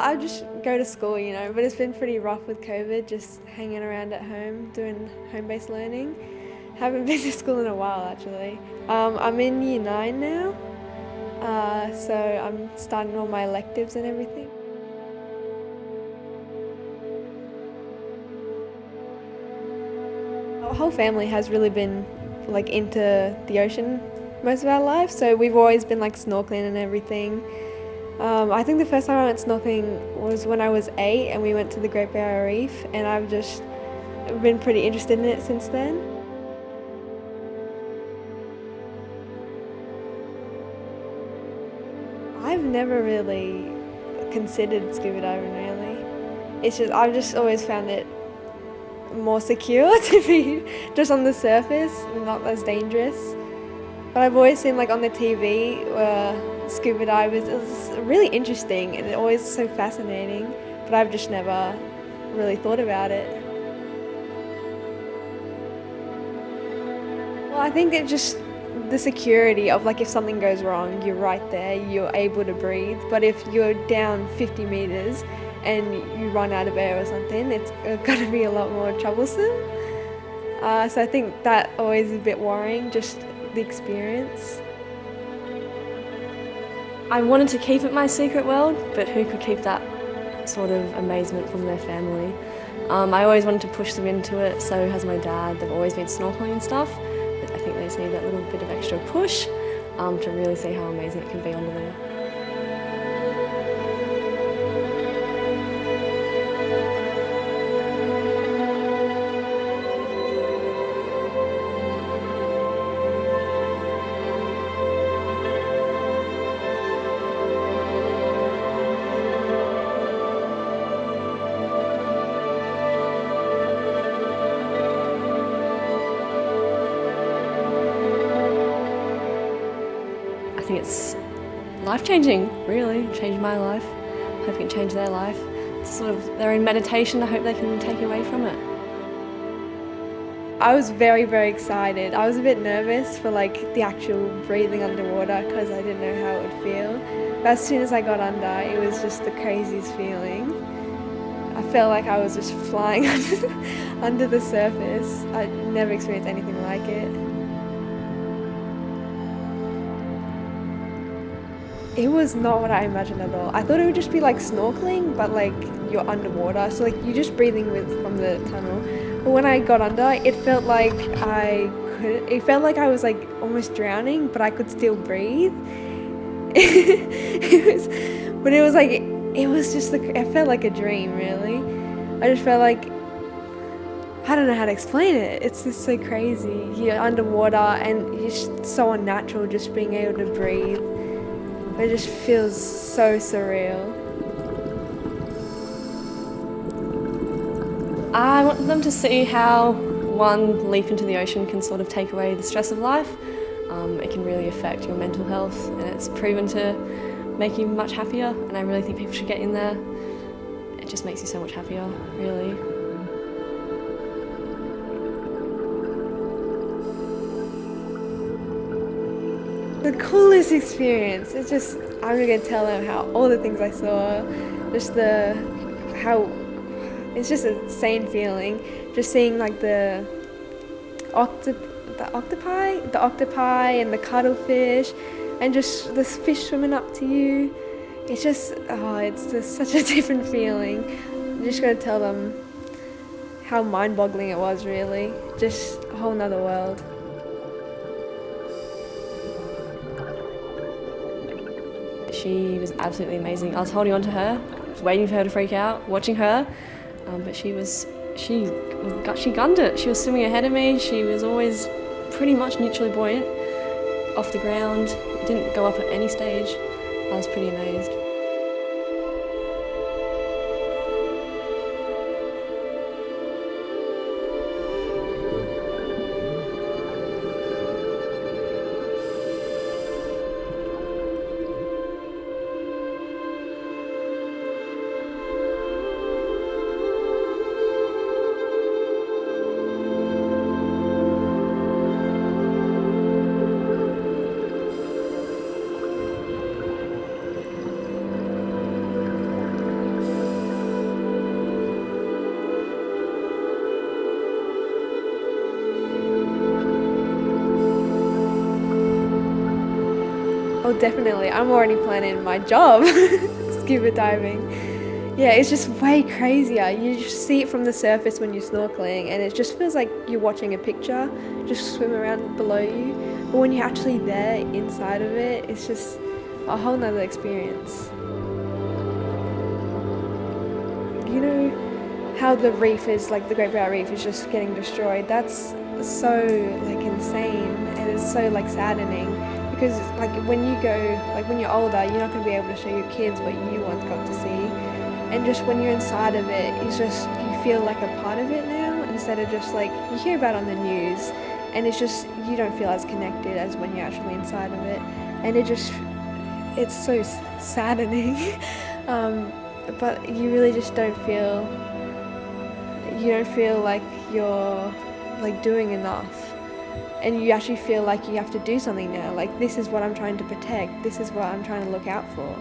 I just go to school, but it's been pretty rough with COVID, just hanging around at home, doing home-based learning. Haven't been to school in a while, actually. I'm in year 9 now, so I'm starting all my electives and everything. Our whole family has really been into the ocean most of our life, so we've always been snorkeling and everything. I think the first time I went snorkeling was when I was 8 and we went to the Great Barrier Reef, and I've just been pretty interested in it since then. I've never really considered scuba diving really. I've just always found it more secure to be just on the surface, not as dangerous. But I've always seen on the TV scuba divers. It was really interesting and always so fascinating, but I've just never really thought about it. Well, I think it's just the security of if something goes wrong, you're right there, you're able to breathe. But if you're down 50 meters and you run out of air or something, it's going to be a lot more troublesome. So I think that always is a bit worrying, just the experience. I wanted to keep it my secret world, but who could keep that sort of amazement from their family? I always wanted to push them into it, so has my dad. They've always been snorkeling and stuff, but I think they just need that little bit of extra push to really see how amazing it can be under there. I think it's life-changing, really. Changed my life. I hope it can change their life. It's sort of their own meditation. I hope they can take away from it. I was very, very excited. I was a bit nervous for the actual breathing underwater because I didn't know how it would feel. But as soon as I got under, it was just the craziest feeling. I felt like I was just flying under the surface. I'd never experienced anything like it. It was not what I imagined at all. I thought it would just be snorkeling, but you're underwater, so you're just breathing from the tunnel. But when I got under, it felt like I couldn't. It felt like I was almost drowning, but I could still breathe. It was just it felt like a dream, really. I just felt I don't know how to explain it. It's just so crazy. You're underwater and it's so unnatural just being able to breathe. It just feels so surreal. I want them to see how one leap into the ocean can sort of take away the stress of life. It can really affect your mental health, and it's proven to make you much happier, and I really think people should get in there. It just makes you so much happier, really. The coolest experience. I'm just going to tell them how all the things I saw, it's just an insane feeling. Just seeing the octopi and the cuttlefish, and just the fish swimming up to you. It's just such a different feeling. I'm just going to tell them how mind-boggling it was, really. Just a whole nother world. She was absolutely amazing. I was holding on to her, was waiting for her to freak out, watching her, but she gunned it. She was swimming ahead of me. She was always pretty much neutrally buoyant, off the ground, didn't go up at any stage. I was pretty amazed. Oh, definitely. I'm already planning my job, scuba diving. Yeah, it's just way crazier. You just see it from the surface when you're snorkeling, and it just feels like you're watching a picture just swim around below you. But when you're actually there inside of it, it's just a whole nother experience. You know how the reef is, like the Great Barrier Reef is just getting destroyed? That's so like insane, and it's so like saddening, because like when you go, like when you're older, you're not going to be able to show your kids what you once got to see. And just when you're inside of it, it's just, you feel like a part of it now, instead of just like, you hear about it on the news, and it's just, you don't feel as connected as when you're actually inside of it. And it's so saddening. But you really just don't feel like you're like doing enough. And you actually feel like you have to do something now. Like, this is what I'm trying to protect. This is what I'm trying to look out for.